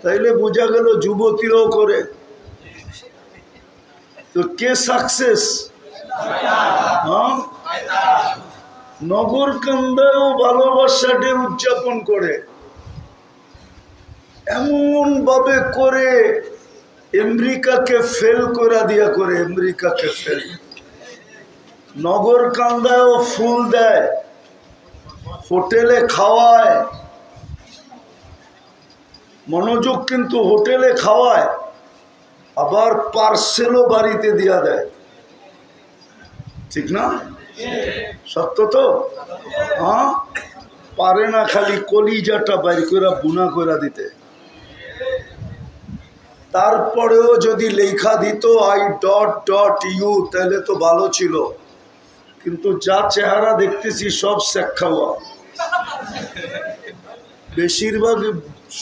তাইলে বোঝা গেল যুবতীরাও করে। তো কে সাকসেস? হ্যাঁ, নগরকান্দায়ও ভালোবাসা ডে উদযাপন করে, এমন ভাবে করে আমেরিকাকে ফেল করে দিয়া করে, আমেরিকাকে ফেল। নগরকান্দায়ও ফুল দেয়, হোটেলে খাওয়ায়, মনোযোগ, কিন্তু হোটেলে খাওয়ায়, আবার পার্সেলও বাড়িতে দিয়া দেয়। ঠিক না? সত্য তো? হ্যাঁ, পারে না খালি কলিজাটা বাইর করে বুনা করে দিতে। তারপরেও যদি লেখা দিত I.U, তাহলে তো ভালো ছিল, কিন্তু যা চেহারা দেখতেছি সব শেখ খাওয়া, বেশিরভাগ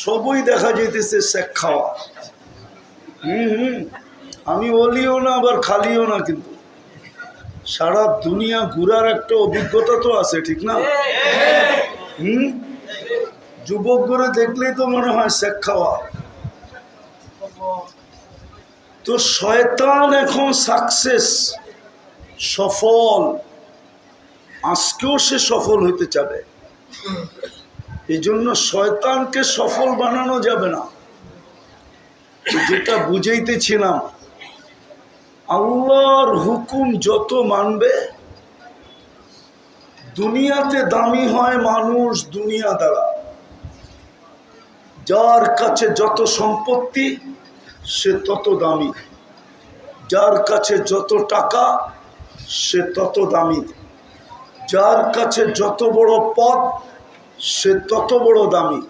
সবই দেখা যাইতেছে শেখ খাওয়া। আমি বলিও না আবার খালিও না, কিন্তু সারা দুনিয়া ঘুরার একটা অভিজ্ঞতা তো আছে, ঠিক না? যুবক করে দেখলেই তো মনে হয় শেখ খাওয়া। তো শয়তান এখন সাকসেস, সফল, আজকেও সে সফল হইতে চাবে। এই জন্য শয়তানকে সফল বানানো যাবে না। যেটা বুঝাইতেছিলাম, আল্লাহর হুকুম যত মানবে, দুনিয়াতে দামি হয় মানুষ দুনিয়া দ্বারা। যার কাছে যত সম্পত্তি সে তত দামি, যার কাছে যত টাকা সে তত দামি, যার কাছে যত বড় পদ সে তত বড় দামি।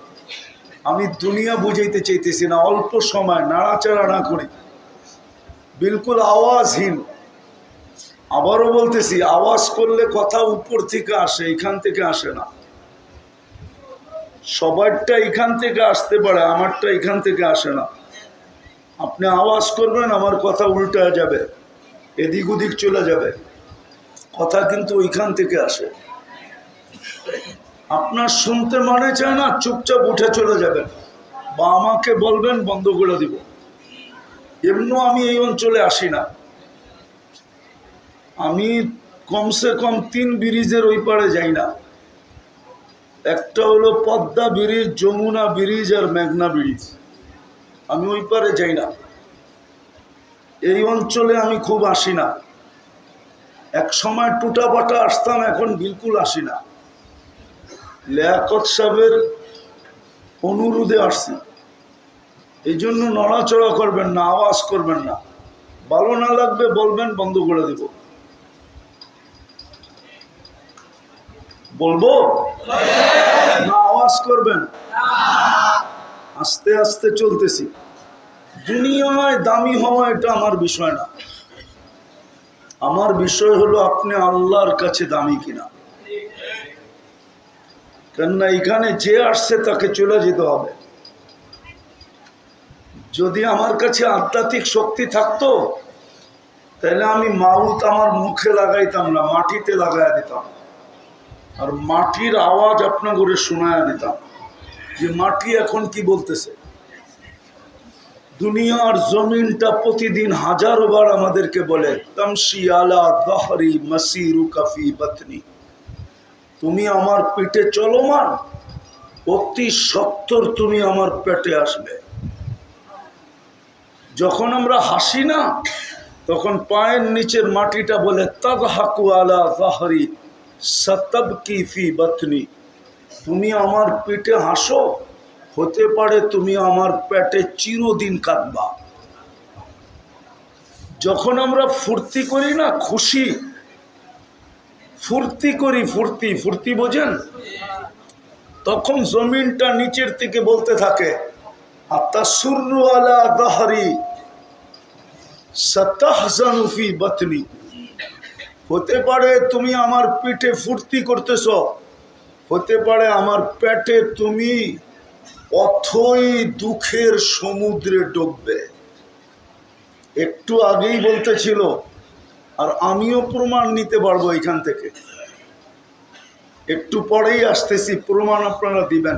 আমি দুনিয়া বুঝাইতে চাইতেছি না, অল্প সময় নাড়াচাড়া না করি, বিলকুল আওয়াজহীন। আবারও বলতেছি, আওয়াজ করলে কথা উপর থেকে আসে, এখান থেকে আসে না। সবারটা এখান থেকে আসতে পারে, আমারটা এখান থেকে আসে না। আপনি আওয়াজ করবেন, আমার কথা উল্টা যাবে, এদিক ওদিক চলে যাবে, কথা কিন্তু ওইখান থেকে আসে। আপনার শুনতে মনে চায় না, চুপচাপ উঠে চলে যাবেন, বা আমাকে বলবেন বন্ধ করে দিব। এমনি আমি এই অঞ্চলে আসি না, আমি কমসে কম 3 ব্রিজের ওই পারে যাই না। একটা হলো পদ্মা ব্রিজ, যমুনা ব্রিজ আর মেঘনা ব্রিজ, আমি ওই পারে যাই না। এই অঞ্চলে আমি খুব আসি না। এক সময় টুটাপাটা আসতাম, এখন বিলকুল আসি না। লিয়াকত সাহেবের অনুরোধে আসছি। এই জন্য নড়াচড়া করবেন না, আওয়াজ করবেন না, ভালো না লাগবে বলবেন, বন্ধ করে দিব। বলবো না, আওয়াজ করবেন। আস্তে আস্তে চলতেছি। দুনিয়ায় দামি হওয়া এটা আমার বিষয় না, আমার বিষয় হলো আপনি আল্লাহর কাছে দামি কিনা। কেননা এখানে যে আসছে তাকে চলে যেতে হবে। যদি আমার কাছে আধ্যাত্মিক শক্তি থাকতো, তাহলে আমি মাউত আমার মুখে লাগাইতাম না, মাটিতে লাগাই দিতাম, আর মাটির আওয়াজ আপনার করে শোনায়া দিতাম যে মাটি এখন কি বলতেছে। দুনিয়ার জমিনটা প্রতিদিন হাজারো বার আমাদেরকে বলে, তামশি আলা যাহরি মাসিরুকা ফি বাতনি, তুমি আমার পেটে চলমান, অতি সত্বর তুমি আমার পেটে আসবে। যখন আমরা হাসি না, তখন পায়ের নিচের মাটিটা বলে, তাযহাকু আলা যাহরি সাতাবকি ফি বাতনি, তুমি আমার পেটে হাসো, হতে পারে তুমি আমার পেটে চিরদিন কাঁদবা। যখন আমরা ফুর্তি করি না, খুশি ফুর্তি করি, ফুর্তি ফুর্তি বোঝেন, তখন জমিনটা নিচের থেকে বলতে থাকে, আতাসুররু আলা যাহরি সাতাহজানু ফি বাতনি, হতে পারে তুমি আমার পেটে ফুর্তি করতেছ, হতে পারে আমার পেটে তুমি অথই দুঃখের সমুদ্রে ডুববে। একটু আগেই বলতেছিল, আর আমিও প্রমাণ নিতে পারবো এখান থেকে, একটু পরেই আসতেছি, প্রমাণ আপনারা দিবেন।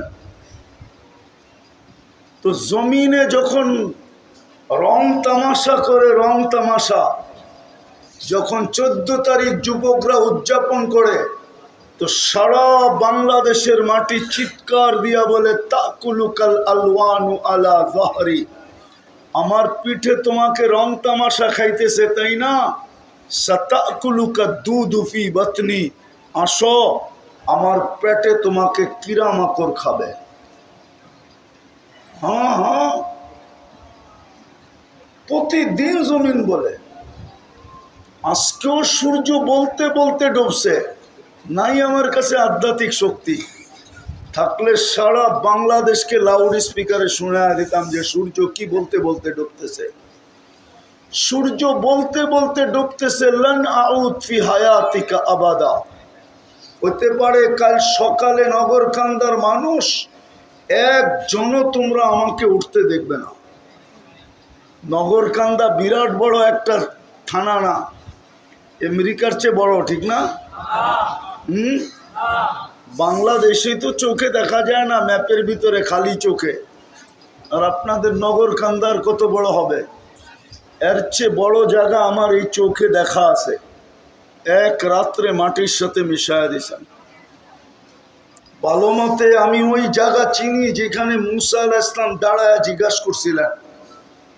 তো জমিনে যখন রং তামাশা করে, রং তামাশা যখন 14 তারিখ যুবকরা উদযাপন করে, তো সারা বাংলাদেশের মাটি চিৎকার দিয়া বলে তাকুলুকাল আলওয়ানু আলা যাহরি, আমার পিঠে তোমাকে রং তামাশা খাইতেছে তাই না, সাতাকুলুকা দুদু ফি বাতনি, আসো আমার পেটে তোমাকে কিরামাকড় খাবে। হ্যাঁ হ্যাঁ, প্রতিদিন জমিন বলে। আজকেও সূর্য বলতে বলতে ডুবছে। নাই আমার কাছে আধ্যাত্মিক শক্তি থাকলে সারা বাংলাদেশকে লাউড স্পিকারে শোনায় দিতাম যে সূর্য কি বলতে বলতে ডুবতেছে। সূর্য বলতে বলতে ডুবতেছে, লান আউদ ফি হায়াতিকা আবাদা। হতে পারে কাল সকালে নগরকান্দার মানুষ একজনও তোমরা আমাকে উঠতে দেখবে না। নগরকান্দা বিরাট বড় একটা থানা না, আমেরিকার চেয়ে বড়, ঠিক না? বাংলাদেশে তো চোখে দেখা যায় না, ম্যাপের ভিতরে খালি চোখে। আর আপনাদের নগরকান্দার কত বড় হবে? এর চেয়ে বড় জায়গা আমার এই চোখে দেখা আছে। এক রাত্রে মাটির সাথে মিশায়া দিয়েছেন। ভালো মতে আমি ওই জায়গা চিনি যেখানে মুসা আলাইহিস সালাম দাঁড়ায় জিজ্ঞাসা করছিলেন,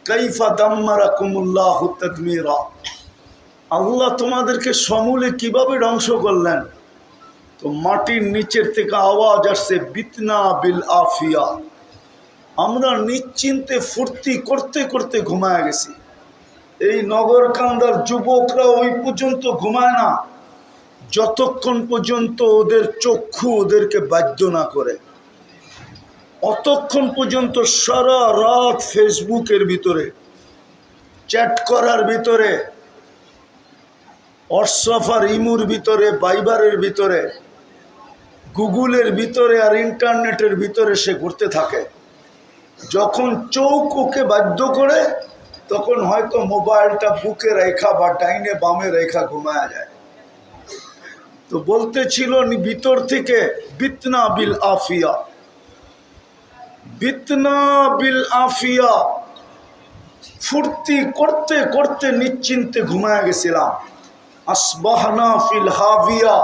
কাইফা দাম্মারাকুমুল্লাহু তাদমিরা, আল্লাহ তোমাদেরকে সমূলে কিভাবে ধ্বংস করলেন? তো মাটির নিচের থেকে আওয়াজ আসছে, বিতনা বিল আফিয়া, আমরা নিশ্চিন্তে ফুর্তি করতে করতে ঘুমায় গেছি। এই নগরকান্দার যুবকরা ওই পর্যন্ত ঘুমায় না যতক্ষণ পর্যন্ত ওদের চক্ষু ওদেরকে বাধ্য না করে। অতক্ষণ পর্যন্ত সারা রাত ফেসবুকের ভিতরে, চ্যাট করার ভিতরে, হোয়াটসঅ্যাপ আর ইমুর ভিতরে, ভাইবারের ভিতরে, গুগলের ভিতরে আর ইন্টারনেটের ভিতরে সে ঘুরতে থাকে। যখন চোখ ওকে বাধ্য করে তখন হয়তো মোবাইলটা বুকে রেখা বা ডাইনে বামে রেখা ঘুমায়া যায়। তো বলতেছিল ভিতর থেকে, বিতনা বিল আফিয়া, বিতনা বিল আফিয়া, ফুর্তি করতে করতে নিশ্চিন্তে ঘুমায়া গেছিলাম। আসবাহনা ফিল হাবিয়া,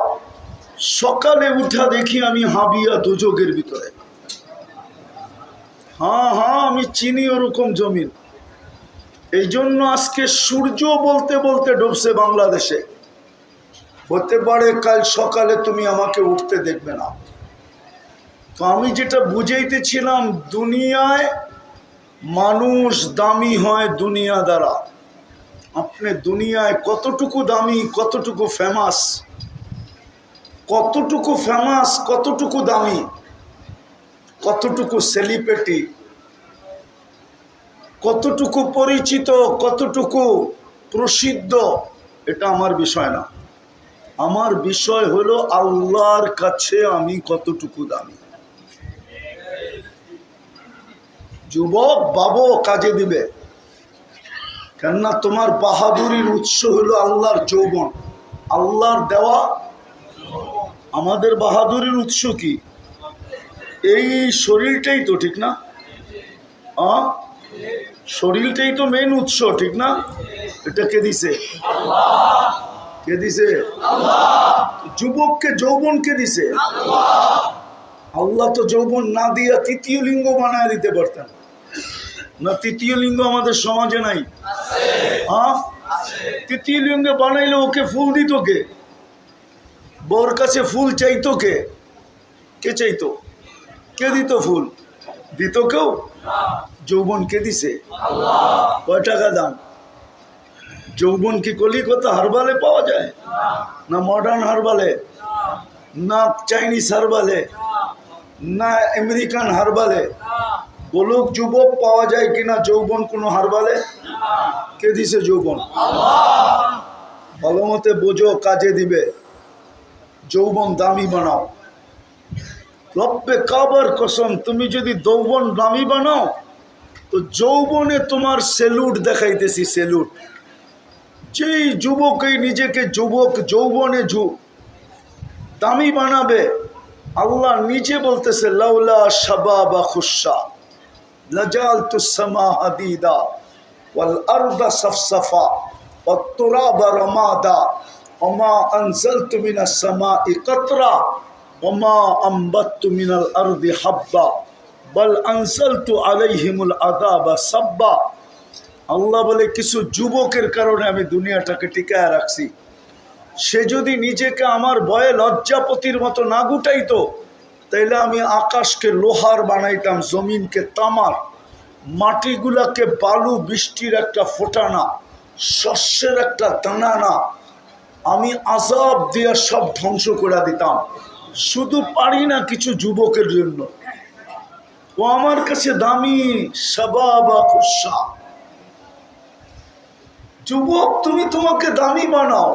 সকালে উঠা দেখি আমি হাবিয়া দুজকের ভিতরে। হ্যাঁ হ্যাঁ, আমি চিনি ওরকম জমিন। এই জন্য আজকে সূর্য বলতে বলতে ডুবছে বাংলাদেশে। হতে পারে কাল সকালে তুমি আমাকে উঠতে দেখবে না। তো আমি যেটা বুঝাইতেছিলাম, দুনিয়ায় মানুষ দামি হয় দুনিয়া দ্বারা। আপনি দুনিয়ায় কতটুকু দামি, কতটুকু ফেমাস, কতটুকু ফেমাস, কতটুকু দামি, কতটুকু সেলিব্রিটি, কতটুকু পরিচিত, কতটুকু প্রসিদ্ধ, এটা আমার বিষয় না। আমার বিষয় হলো আল্লাহর কাছে আমি কতটুকু দামি। যুবক বাবু কাজে দিবে, কেননা তোমার বাহাদুরির উৎস হলো আল্লাহর যৌবন, আল্লাহর দেওয়া। আমাদের বাহাদুরির উৎস কি? এই শরীরটাই তো, ঠিক না? শরীরটাই তো মেন উৎস, ঠিক না? এটা কে দিছে? কে দিছে? যুবককে যৌবন কে দিছে? আল্লাহ তো যৌবন না দিয়া তৃতীয় লিঙ্গ বানায় দিতে পারতেন না। তৃতীয় লিঙ্গ আমাদের সমাজে নাই। হ্যাঁ, তৃতীয় লিঙ্গে বানাইলে ওকে ফুল দিত কে? বউর কাছে ফুল চাইতো কে? কে চাইতো? কে দিত ফুল? দিত কেউ? যৌবন কে দিছে? কয় টাকা দাম? যৌবন কি কলিকতা হারবালে পাওয়া যায়? না মডার্ন হারবালে, না চাইনিজ হারবালে, না আমেরিকান হারবালে? বলুক যুবক পাওয়া যায় কিনা যৌবন কোনো হারবালে? কে দিছে যৌবন? ভালো মতে বোঝো, কাজে দিবে। যৌবন দামি বানাও। রব্বে কাবার কসম, তুমি যদি যৌবন দামি বানাও তো যৌবনে তোমার সেলুট দেখাইতেছি, সেলুট। যেই যুবকই নিজেকে যুবক যৌবনে দামি বানাবে, আল্লাহ নিজে বলতেছে লাউলা শাবাবা খুশা, লাজালতুস সামা হাদিদা ওয়াল আরদা সাফসাফা ওয়াত তুরাবা রামাদা ওমা আনজালতু মিনাস সামাই কাতরা ওমা আমবাততু মিনাল আরদি হাব্বা বাল আনজালতু আলাইহিমুল আযাবা সাব্বা। আল্লাহ বলে কিছু যুবকের কারণে আমি দুনিয়াটাকে টিকায় রাখছি। সে যদি নিজেকে আমার ভয়ে লজ্জাপতির মতো না গুটাইতো, তাইলে আমি আকাশকে লোহার বানাইতাম, জমিনকে তামার, মাটিগুলাকে বালু, বৃষ্টির একটা ফোঁটানা, শস্যের একটা দানা না, আমি আযাব দিয়ে সব ধ্বংস করে দিতাম। শুধু পারি না কিছু যুবকের জন্য, ও আমার কাছে দামি। শাবাবা খুশা, যুবক তুমি তোমাকে দামি বানাও,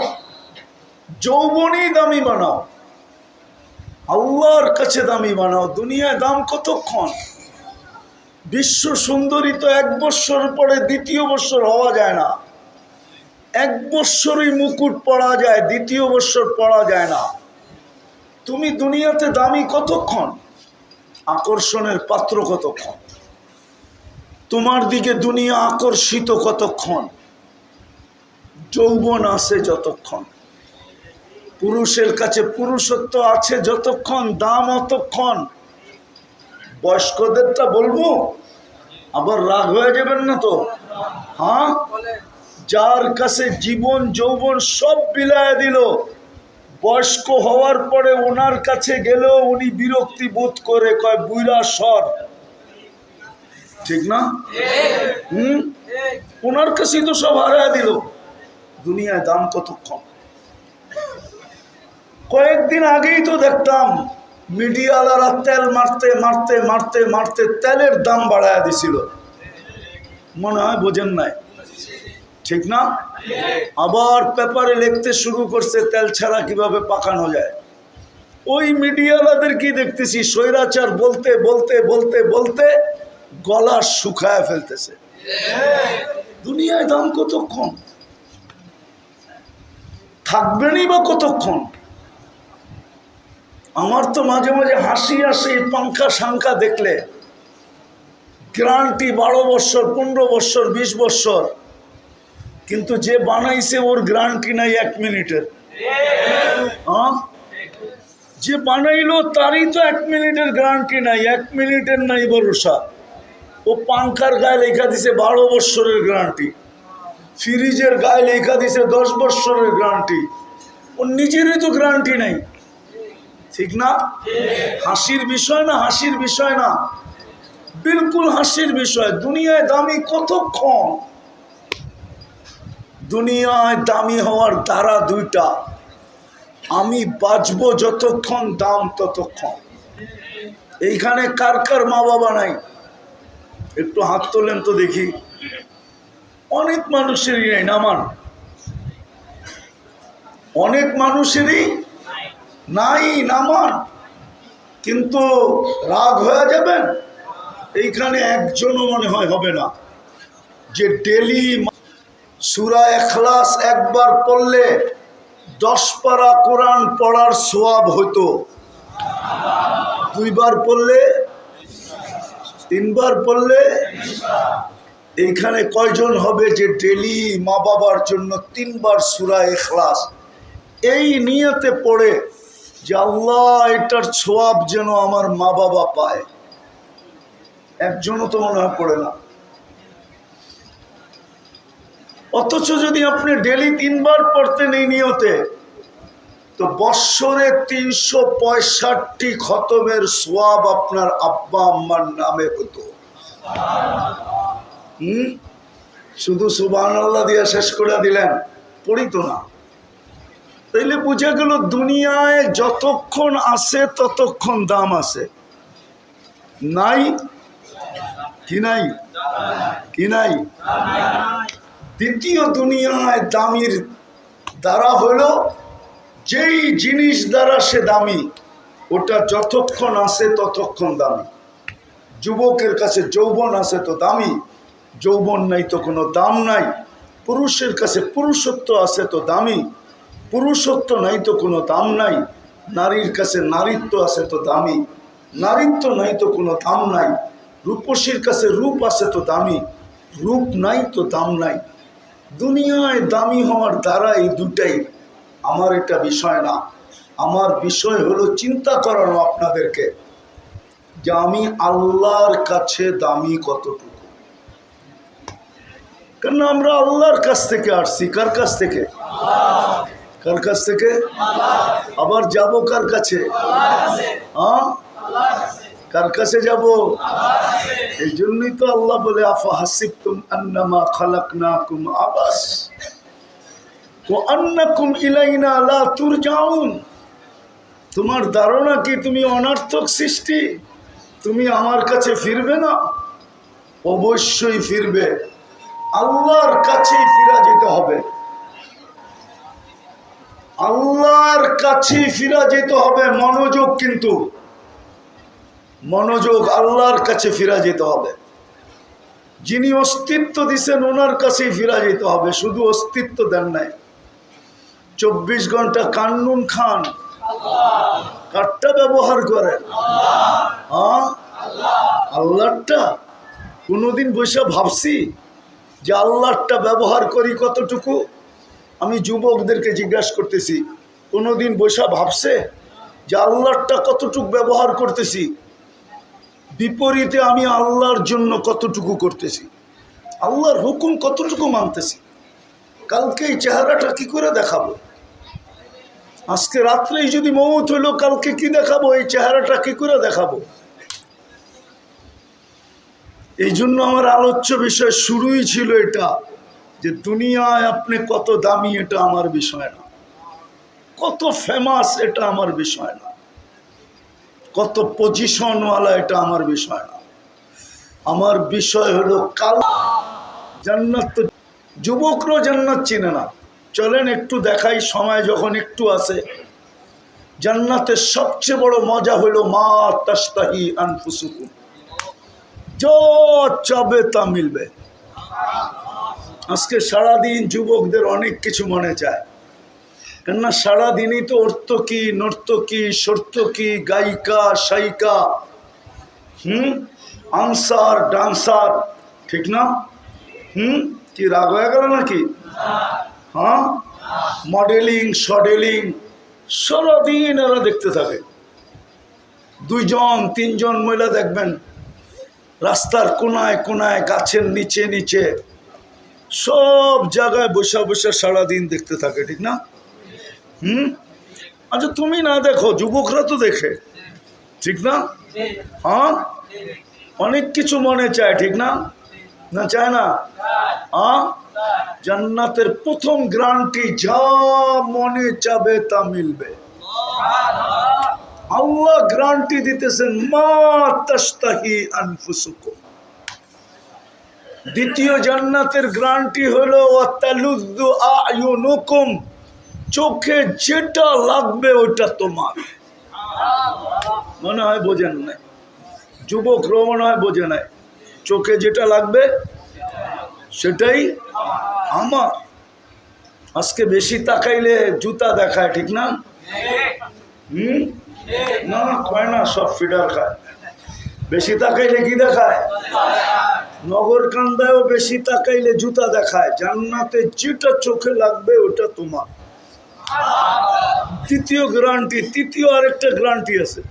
যৌবনই দামি বানাও, আল্লাহর কাছে দামি বানাও। দুনিয়ায় দাম কতক্ষণ? বিশ্ব সুন্দরী তো 1 বৎসর পরে 2য় বৎসর হওয়া যায় না। 1 বৎসরই মুকুট পরা যায়, 2য় বৎসর পরা যায় না। তুমি দুনিয়াতে দামি কতক্ষণ? আকর্ষণের পাত্র কতক্ষণ? তোমার দিকে দুনিয়া আকর্ষিত কতক্ষণ? যৌবন আছে যতক্ষণ, পুরুষের কাছে পুরুষত্ব আছে যতক্ষণ, দাম অতক্ষণ। বয়স্কদেরটা বলবো, আবার রাগ হয়ে যাবেন না তো? হ্যাঁ, যার কাছে জীবন যৌবন সব বিলায় দিল, বয়স্ক হওয়ার পরে ওনার কাছে গেলেও উনি বিরক্তি বোধ করে, কয় বুইরা সর। ঠিক না? ওনার কাছেই তো সব হারায় দিল। দুনিয়ায় দাম কতক্ষণ? কয়েকদিন আগেই তো দেখতাম মিডিয়াওয়ালারা তেল মারতে মারতে মারতে মারতে তেলের দাম বাড়ায় দিছিল। মনে হয় বোঝেন নাই, ঠিক না? আবার পেপারে লিখতে শুরু করছে তেল ছাড়া কিভাবে পাকানো যায়। ওই মিডিয়াওয়ালাদের কি দেখতেছি, স্বৈরাচার বলতে বলতে বলতে বলতে গলা শুকায় ফেলতেছে। দুনিয়ায় দাম কতক্ষণ? থাকবেনই বা কতক্ষণ? আমার তো মাঝে মাঝে হাসি আসে এই পাঙ্খা সাংখা দেখলে। গ্যারান্টি 12 বৎসর, 15 বৎসর, 20 বৎসর, কিন্তু যে বানাইছে ওর গ্যারান্টি নাই 1 মিনিটের। হ্যাঁ, যে বানাইলো তারই তো 1 মিনিটের গ্যারান্টি নাই, 1 মিনিটের নাই ভরসা। ও পাঙ্খার গায়ে লেখা দিছে 12 বৎসরের গ্যারান্টি, ফ্রিজের গায়ে লেখা দিছে 10 বৎসরের গ্যারান্টি, ওর নিজেরই তো গ্যারান্টি নাই। ঠিক না? হাসির বিষয় না? হাসির বিষয় না, বিলকুল হাসির বিষয়। দুনিয়ায় দামি কতক্ষণ? দুনিয়ায় দামি হওয়ার দ্বারা 2টা, আমি বাঁচবো যতক্ষণ, দাম ততক্ষণ। এইখানে কার কার মা বাবা নাই? একটু হাত তোলেন তো দেখি। অনেক মানুষেরই নাই, নামান। অনেক মানুষেরই নাই, নামান। কিন্তু রাগ হয়ে যাবেন, এইখানে একজনও মনে হয় হবে না যে ডেলি সূরা ইখলাস একবার পড়লে 10 পারা কোরআন পড়ার সওয়াব হইতো। 2 বার পড়লে, 3 বার পড়লে, এইখানে কয়জন হবে যে ডেলি মা বাবার জন্য 3 বার সূরা ইখলাস এই নিয়তে পড়ে যে আল্লাহ এটার সওয়াব যেন আমার মা বাবা পায়? একজনও তো মনে হয় পড়ে না। অথচ যদি আপনি ডেলি 3 বার পড়তেন এই নিয়তে, তো বৎসরে 365 খতমের সওয়াব আপনার আব্বা আম্মার নামে হতো। শুধু সুবহানাল্লাহ দিয়ে শেষ করে দিলেন, পড়িত না। তাইলে বুঝা গেল দুনিয়ায় যতক্ষণ আছে ততক্ষণ দাম আছে। নাই কি নাই? কি নাই? দ্বিতীয় দুনিয়ায় দামির দ্বারা হলো যেই জিনিস দ্বারা সে দামি, ওটা যতক্ষণ আছে ততক্ষণ দামি। যুবকের কাছে যৌবন আছে তো দামি, যৌবন নাই তো কোনো দাম নাই। পুরুষের কাছে পুরুষত্ব আছে তো দামি, পুরুষত্ব নাই তো কোনো দাম নাই। নারীর কাছে নারীত্ব আছে তো দামি, নারীত্ব নাই তো কোনো দাম নাই। রূপসীর কাছে রূপ আছে তো দামি, রূপ নাই তো দাম নাই। দুনিয়ায় দামি হওয়ার দ্বারা এই দুটাই, আমার এটা বিষয় না। আমার বিষয় হলো চিন্তা করানো আপনাদেরকে যে আমি আল্লাহর কাছে দামি কতটুকু। কেন আমরা আল্লাহর কাছ থেকে আসছি। কার কাছ থেকে? কার কাছ থেকে? আবার যাব কার কাছে? হ্যাঁ, কার কাছে যাব? এই জন্যই তো আল্লাহ বলে আফা হাসিবতুম আন্নামা খালাকনাকুম আবাস ওয়া আন্নাকুম ইলাইনা লা তুরজাউন। তোমার ধারণা কি তুমি অনর্থক সৃষ্টি, তুমি আমার কাছে ফিরবে না? অবশ্যই ফিরবে। আল্লাহর কাছেই ফিরা যেতে হবে, আল্লাহর কাছেই ফিরা যেতে হবে। মনোযোগ, কিন্তু মনোযোগ, আল্লাহর কাছে ফিরা যেতে হবে। যিনি অস্তিত্ব দিছেন ওনার কাছেই ফিরা যেতে হবে। শুধু অস্তিত্ব দেন নাই, 24 ঘন্টা কান্নুন খান, কারটা ব্যবহার করেন? হ্যাঁ, আল্লাহরটা। কোনোদিন বসে ভাবছি যে আল্লাহরটা ব্যবহার করি কতটুকু? আমি যুবকদেরকে জিজ্ঞাসা করতেছি, কোনোদিন বসে ভাবছে যে আল্লাহরটা কতটুকু ব্যবহার করতেছি? বিপরীতে আমি আল্লাহর জন্য কতটুকু করতেছি, আল্লাহর হুকুম কতটুকু মানতেছি। কালকে এই চেহারাটা কি করে দেখাবো? আজকে রাত্রেই যদি মৌত হইলো, কালকে কি দেখাবো? এই চেহারাটা কি করে দেখাবো? এই জন্য আমার আলোচ্য বিষয় শুরুই ছিল এটা, যে দুনিয়ায় আপনি কত দামি এটা আমার বিষয় না, কত ফেমাস এটা আমার বিষয় না, কত পজিশনওয়ালা এটা আমার বিষয় না। আমার বিষয় হলো কাল জান্নাত। তো যুবকরাও জান্নাত চিনে না। চলেন একটু দেখাই, সময় যখন একটু আছে। জান্নাতের সবচেয়ে বড় মজা হলো মা তাশতাহি আনফুসুকুম, যা চাবে তা মিলবে। আজকে সারাদিন যুবকদের অনেক কিছু মনে চায়, কেননা সারাদিনই তো অর্থকী, নর্তকী, সর্তকী, গায়িকা, শায়িকা, আনসার, ডান্সার, ঠিক না? কি রাগ হয়ে গেল নাকি? হ্যাঁ, মডেলিং, শডেলিং, সারাদিন এরা দেখতে থাকে। 2জন 3জন মহিলা দেখবেন রাস্তার কোনায় কোনায়, গাছের নিচে নিচে, সব জায়গায় বসে বসে সারাদিন দেখতে থাকে, ঠিক না? আচ্ছা তুমি না দেখো, যুবকরা তো দেখে, ঠিক না? হ্যাঁ, অনেক কিছু মনে চায়, ঠিক না? না চায় না? হ্যাঁ, জান্নাতের প্রথম গ্যারান্টি, যা মনে চাবে তা মিলবে। আল্লাহ গ্যারান্টি দিতেছেন মা তাশতাহি আনফুসুকুম। দ্বিতীয় জান্নাতের গ্যারান্টি হলো ওয়াতালুযু আয়ুনুকুম, চোখে যেটা লাগবে ওটা তোমার। মনে হয় বোঝেন নাই, যুবকরা মনে হয় বোঝে নাই। চোখে যেটা লাগবে সেটাই আমার। আজকে বেশি তাকাইলে জুতা দেখায়, ঠিক না? না, খায় না, সব ফিডার খায়। বেশি তাকাইলে কি দেখায়? নগর কান্দায়ও বেশি তাকাইলে জুতা দেখায়। জান্নাতে যেটা চোখে লাগবে ওটা তোমার। তৃতীয় গ্যারান্টি, তৃতীয় আরেকটা গ্যারান্টি আছে,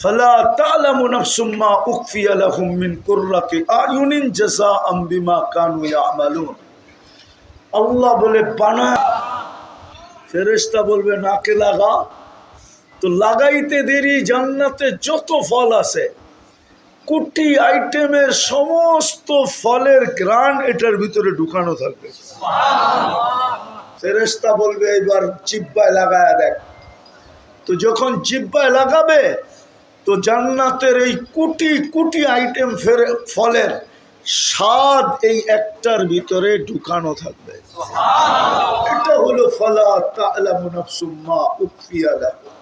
ফালা তা'লামু নাফসুম মা উখফিয়া লাহুম মিন কুররাতি আয়ুনিন জাযাআম বিমা কানু ইয়ামালুন। আল্লাহ বলে বানা, ফেরেশতা বলবে নাকে লাগা, তো লাগাইতে দেরি। জান্নাতে যত ফল আছে, কোটি আইটেমের সমস্ত ফলের ঘ্রাণ এটার ভিতরে ঢুকানো থাকবে। ফেরেশতা বলবে এবার জিহ্বায় লাগায়া দেখ। তো যখন জিহ্বায় লাগাবে, তো জান্নাতের এই কোটি কোটি আইটেম ফলের স্বাদ এই একটার ভিতরে ঢুকানো থাকবে। এটা হলো ফালা তা'লামু নাফসুম মা উখফিয়া লাহুম।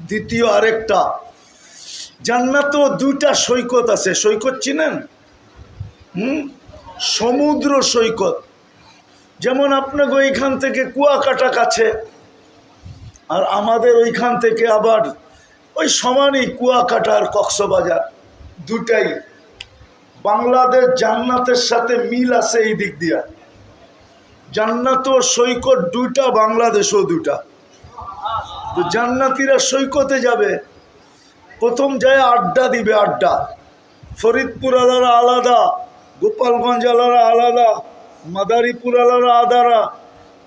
দ্বিতীয় আরেকটা, জান্নাতেও 2টা সৈকত আছে। সৈকত চিনেন? সমুদ্র সৈকত। যেমন আপনাকে ওইখান থেকে কুয়াকাটা কাছে, আর আমাদের ওইখান থেকে আবার ওই সমানই কুয়াকাটা আর কক্সবাজার। দুটাই। বাংলাদেশ জান্নাতের সাথে মিল আছে এই দিক দিয়া, জান্নাত ও সৈকত দুইটা, বাংলাদেশও দুটা। তো জান্নাতীরা সৈকতে যাবে, প্রথম যায় আড্ডা দিবে, আড্ডা। ফরিদপুর আলারা আলাদা, গোপালগঞ্জ আলারা আলাদা, মাদারীপুর আলারা আলাদা,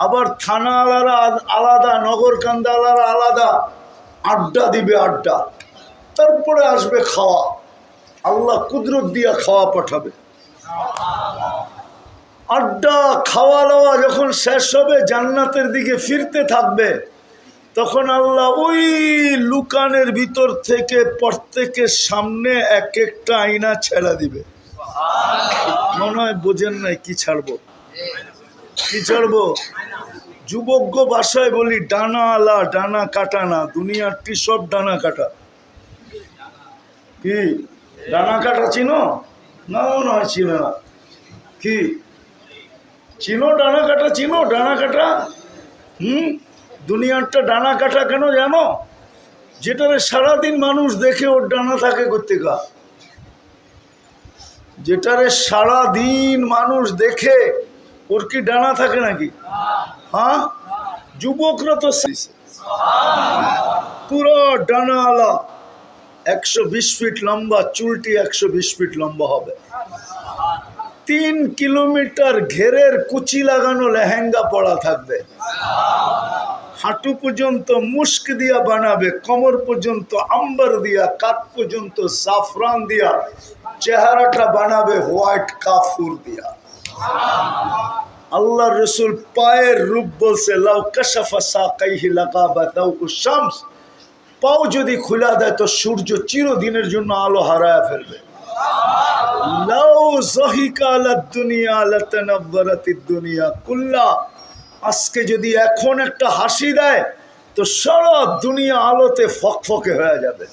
আবার থানা আলারা আলাদা, নগরকান্দা আলারা আলাদা। আড্ডা দিবে, আড্ডা। তারপরে আসবে খাওয়া, আল্লাহ কুদরত দিয়া খাওয়া পাঠাবে। আড্ডা খাওয়া দাওয়া যখন শেষ হবে, জান্নাতের দিকে ফিরতে থাকবে, তখন আল্লাহ ওই লুকানের ভিতর থেকে প্রত্যেকের সামনে এক একটা আয়না ছেড়ে দিবে। মনে হয় বোঝেন নাই কি ছাড়বো, কি ছাড়বো? যুবজ্ঞ ভাষায় বলি ডানা আলা, ডানা কাটা না। দুনিয়ারটি সব ডানা কাটা। কি ডানা কাটা চিনো? না নয়, চিনো না। কি চিনো ডানা কাটা? চিনো ডানা কাটা? দুনিয়ারটা ডানা কাটা কেন জানো? যেটারে সারাদিন মানুষ দেখে ওর ডানা থাকে কোত্থেকা? যেটারে সারাদিন মানুষ দেখে ওর কি ডানা থাকে নাকি? হ্যাঁ, যুবকরা তো পুরো ডানা আলা, 120 ফিট লম্বা, চুলটি 120 ফিট লম্বা হবে। 3 কিলোমিটার ঘেরের কুচি লাগানো লেহেঙ্গা পরা থাকবে, হাঁটু পর্যন্ত মুস্ক দিয়া বানাবে, কোমর পর্যন্ত আম্বার দিয়া, কাত পর্যন্ত জাফরান দিয়া, চেহারাটা বানাবে হোয়াইট কাফুর দিয়া। আল্লাহ রসুল পায়ের রূপ বলছে লাউ কাশাফা সাকাইহি লাকাবাতাহু শামস, পাও যদি খুলে দেয় তো সূর্য চিরদিনের জন্য আলো হারায় ফেলবে। লাউ যাহিকা আলাদ দুনিয়া লাতানাওয়ারাতিদ দুনিয়া কুল্লা, আজকে যদি এখন একটা হাসি দেয় তো সারা দুনিয়া আলোতে ফকফকে হয়ে যাবে।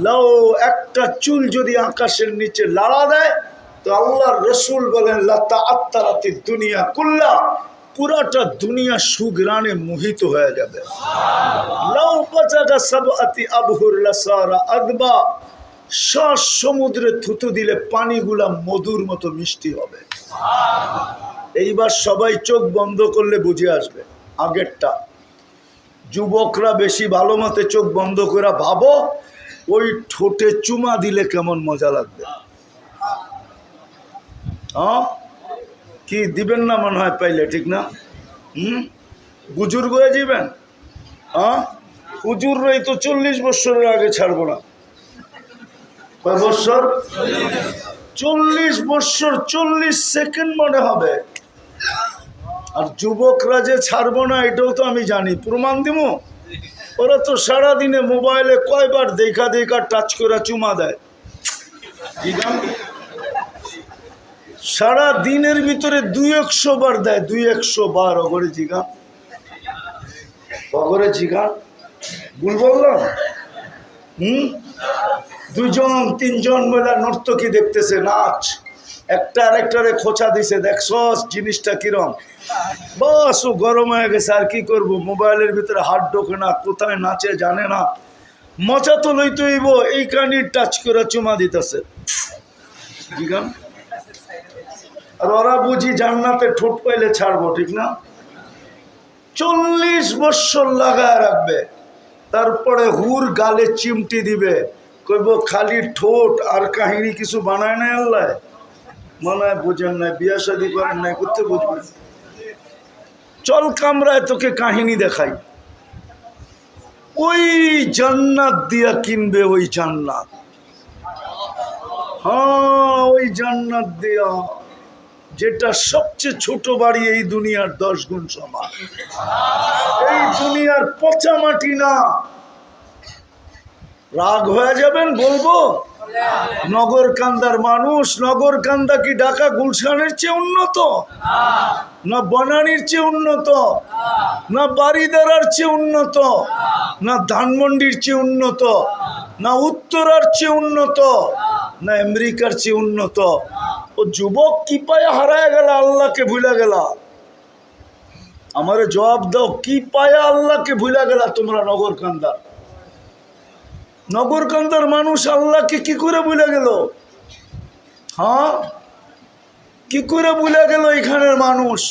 লাউ একটা চুল যদি আকাশের নিচে লাড়া দেয় তো আল্লাহর রসুল বলেন লাতাআত্তারাতিদ দুনিয়া কুল্লা, পুরাটা দুনিয়া সুগ্রানে মোহিত হয়ে যাবে। লাউ বাজাদা সাবআতি আবহুর লাসারা আদবা, শ্বাস সমুদ্রে থুতু দিলে পানিগুলা মধুর মতো মিষ্টি হবে। এইবার সবাই চোখ বন্ধ করলে বুঝে আসবে আগেরটা। যুবকরা বেশি ভালো মতে চোখ বন্ধ করে ভাবো, ওই ঠোঁটে চুমা দিলে কেমন মজা লাগবে। হ্যাঁ, কি দিবেন না মনে হয় পাইলে, ঠিক না? বুজুর্গ হয়ে যাবেন। হ্যাঁ, হুজুররাই তো 40 বছরের আগে ছাড়বো না। কয় বছর? 40 বছর, 40 সেকেন্ড মনে হবে। আর যুবকরা যে ছাড়বো না এটাও তো আমি জানি, প্রমাণ দিব। ওরা তো সারাদিনে মোবাইলে কয়বার দেখা দেখা টাচ করে চুমা দেয়। সারা দিনের ভিতরে 200 বার দেয়, 200 বার। অগরে জিগা, অগরে জিগা, ভুল বললাম? 2-3 মহিলা নর্তকী দেখতেছে নাচ, একটা আরেকটারে খোঁচা দিছে, দেখছস জিনিসটা কিরম। বাস ও গরম হয়ে গেছে, আর কি করব, মোবাইলের ভিতরে হাত ঢোকে না, কোথায় নাচে জানে না, মজা তো লইতে হইব, এই কানি টাচ করে চুমা দিতেছে। জিগান, আর ওরা বুঝি জান্নাতে ঠোঁট পাইলে ছাড়বো, ঠিক না? 40 বছর লাগায় রাখবে, তারপরে হুর গালে চিমটি দিবে, কইব খালি ঠোঁট, আর কাহিনী কিছু বানায় নাই আল্লাহ। মনে হয় বোঝেন নাই, বিয়া শাদী করেন নাই, করতে বুঝবেন। চল কামরায় তোকে কাহিনী দেখাই। ওই জান্নাত দিয়া কিনবে, ওই জান্নাত। হ্যাঁ, ওই জান্নাত দিয়া, যেটা সবচেয়ে ছোট বাড়ি এই দুনিয়ার 10 গুণ সমান। এই দুনিয়ার পচা মাটি না। রাগ হয়ে যাবেন বলবো, নগরকান্দার মানুষ, নগরকান্দা কি ঢাকা গুলশানের চেয়ে উন্নত? না বনানীর চেয়ে উন্নত? না বাড়িদারার চেয়ে উন্নত? না ধানমন্ডির চেয়ে উন্নত? না উত্তরার চেয়ে উন্নত? না আমেরিকার চেয়ে উন্নত? ও যুবক কি পায়ে হারায় গেল, আল্লাহকে ভুলে গেল? আমারে জবাব দাও, কি পায়ে আল্লাহকে ভুলে গেল তোমরা নগরকান্দার? নগরকান্দার মানুষ আল্লাহকে কি করে ভুলে গেল? হ্যাঁ, কি করে ভুলে গেল এখানের মানুষ?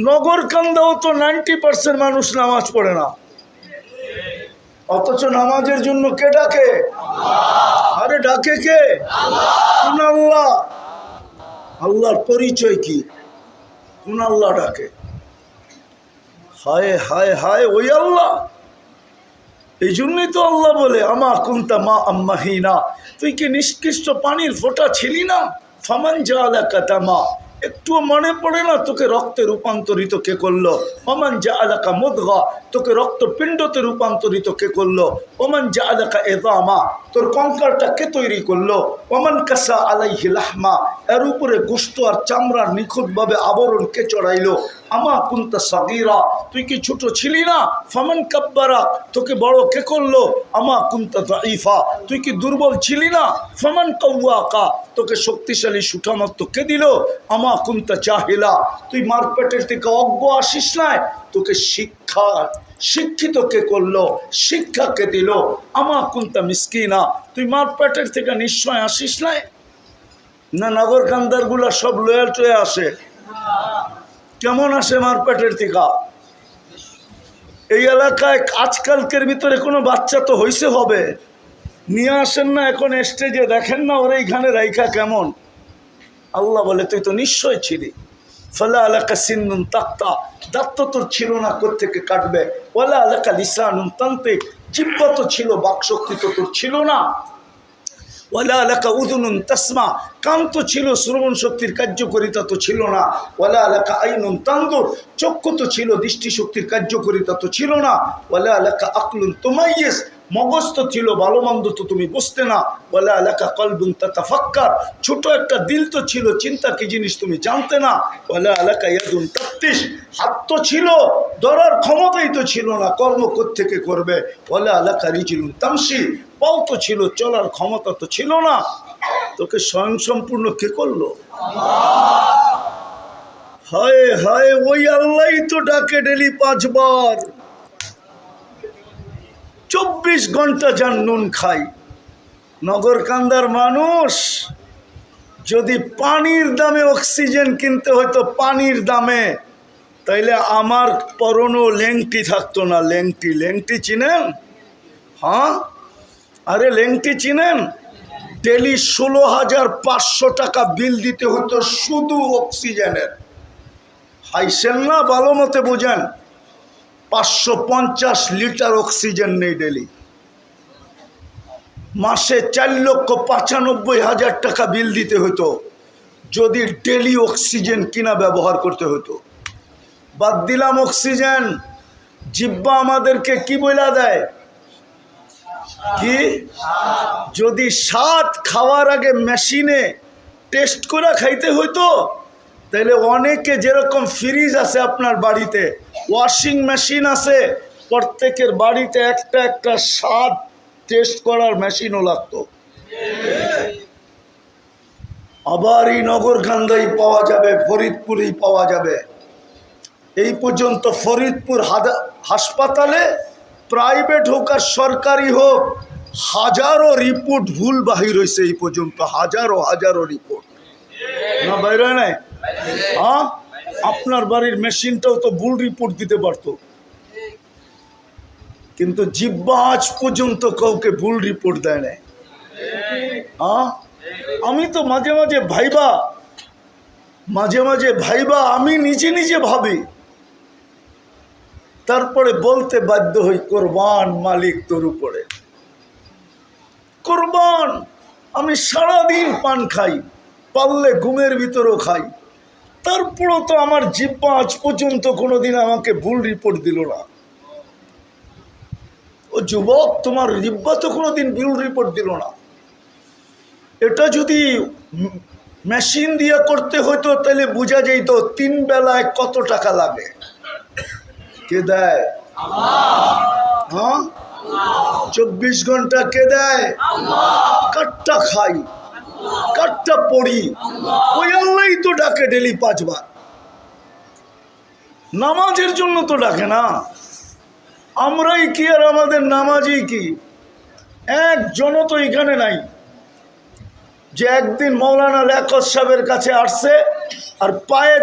নগরকান্দাও তো 90% মানুষ নামাজ পড়ে না, অথচ নামাজের জন্য কে ডাকে? আরে ডাকে কে? কোন আল্লাহ? আল্লাহর পরিচয় কি? কোন আল্লাহ ডাকে? হায় হায় হায়, ওই আল্লাহ। এই জন্যই তো আল্লাহ বলে আমা কুনতা মা আম্মাহিনা, তুই কি নিষ্কৃষ্ট পানির ফোঁটা ছিলি না? ফামান জাআলাকা তামা, একটুও মনে পড়ে না তোকে রক্তে রূপান্তরিত কে করলো? ওমান জাআলাকা মুদগা, তোকে রক্তপিণ্ডতে রূপান্তরিত কে করলো? ওমান জাআলাকা ইযামা, তোর কঙ্কালটা কে তৈরি করলো? ওমান কাসা আলাইহি লাহমা, এর উপরে গোশত আর চামড়ার নিখুঁতভাবে আবরণ কে চড়াইলো? আমা কুনতা সাগীরা, তুই কি ছোট ছিলি না? ফামান কাব্বারা, তোকে বড় কে করলো? আমা কুনতা দাঈফা, তুই কি দুর্বল ছিলি না? ফামান কাওয়াকা, তোকে শক্তিশালী সুঠামত্ব কে দিল? আমা কুনতা জাহিলা, তুই মারপেটের থেকে অজ্ঞ আসিস নাই? তোকে শিক্ষিত কে করলো? শিক্ষা কে দিল? আমা কুনতা মিসকিনা, তুই মারপেটের থেকে নিশ্চয় আসিস নাই? না, নগরকান্দার গুলা সব লয়াল টয়ে আসে। কেমন আসে মারপেটের থেকে? এই এলাকায় আজকালকের ভিতরে কোনো বাচ্চা তো হইছে হবে, নিয়ে আসেন না এখন স্টেজে, দেখেন না ওরা এইখানে রাইখা কেমন। আল্লাহ বলে তুই তো নিশ্চয় ছিলি। ফালা আলাকা সিন্নুন তাক্তা, দাঁত তো তোর ছিল না, কোত্থেকে কাটবে? ওয়ালা আলাকা লিসানুন তান্তিক, জিহ্বা তো ছিল, বাকশক্তি তো তোর ছিল না। ওয়ালা আলাকা উযুনুন তাসমা, কান তো ছিল, শ্রবণ শক্তির কার্যকারিতা তো ছিল না। ওয়ালা আলাকা আইনুন তানদুর, চক্ষু তো ছিল, দৃষ্টিশক্তির কার্যকারিতা তো ছিল না। ওয়ালা আলাকা আকলুন তুমাইয়িজ, মগজ তো ছিল, ভালো মন্দ তো তুমি বুঝতে না। ওয়ালা আলাকা কলবুন তাতাফাক্কার, ছোট একটা দিল তো ছিল, চিন্তা কি জিনিস তুমি জানতে না। ওয়ালা আলাকা ইয়াদুন তাফতিশ, হাত তো ছিল, ধরার ক্ষমতাই তো ছিল না, কর্ম কোত্থেকে করবে। ওয়ালা আলাকা রিজলুন তামশি, পাও তো ছিল, চলার ক্ষমতা তো ছিল না। তোকে স্বয়ং সম্পূর্ণ কে করলো? হায় হায়, ওই আল্লাহ তো ডাকে ডেলি 5 বার, 24 ঘন্টা যার নুন খাই। নগরকান্দার মানুষ যদি পানির দামে অক্সিজেন কিনতে হতো, পানির দামে, তাইলে আমার পরনো লেংটি থাকতো না। লেংটি, লেংটি চিনেন? হ্যাঁ, আরে লেংটি চিনেন? ডেলি 16,500 টাকা বিল দিতে হতো শুধু অক্সিজেনের। হাইছেন না, ভালো মতে বোঝেন। 550 লিটার অক্সিজেন নেই ডেলি। মাসে 4,95,000 টাকা বিল দিতে হতো যদি ডেলি অক্সিজেন কিনা ব্যবহার করতে হতো। বাদ দিলাম অক্সিজেন, জিহ্বা আমাদেরকে কি বইলা দেয়? কি? যদি স্বাদ খাওয়ার আগে মেশিনে টেস্ট করে খাইতে হইতো, তাহলে অনেকে, যেরকম ফ্রিজ আছে আপনার বাড়িতে, ওয়াশিং মেশিন আছে, প্রত্যেকের বাড়িতে একটা একটা স্বাদ টেস্ট করার মেশিনও লাগতো। আবার এই নগরকান্দাই পাওয়া যাবে, ফরিদপুরেই পাওয়া যাবে। এই পর্যন্ত ফরিদপুর হাসপাতালে, প্রাইভেট হোক আর সরকারি হোক, হাজারো রিপোর্ট ভুল বাহির হয়েছে। এই পর্যন্ত হাজারো রিপোর্ট না বাইরে নাই। হ্যাঁ, আপনার বাড়ির মেশিনটাও তো ভুল রিপোর্ট দিতে পারতো, কিন্তু জিহ্বা আজ পর্যন্ত কাউকে ভুল রিপোর্ট দেয় না। হ্যাঁ, আমি তো মাঝে মাঝে ভাইবা আমি নিজে ভাবি, তারপরে বলতে বাধ্য হই, কোরবান মালিক তোর উপরে, কোরবান। আমি সারাদিন পান খাই, পারলে ঘুমের ভিতরেও খাই, তারপরও তো আমার জিহ্বা আজ পর্যন্ত কোনোদিন আমাকে ভুল রিপোর্ট দিল না। ও যুবক, তোমার জিহ্বা তো কোনোদিন ভুল রিপোর্ট দিল না। এটা যদি মেশিন দিয়ে করতে হতো তাহলে বোঝা যেত 3 বেলায় কত টাকা লাগে। কে দেয়? হ্যাঁ, 24 ঘন্টা কে দেয়? কাটটা খাই, কাটটা পড়ি, ওই আল্লাহই তো ডাকে ডেলি 5 বার। নামাজের জন্য তো ডাকে না। আমরাই কি আর আমাদের নামাজই কি? একজনও তো এখানে নাই যে একদিন মৌলানা লিয়াকত সাহেবের কাছে আসছে আর পায়ে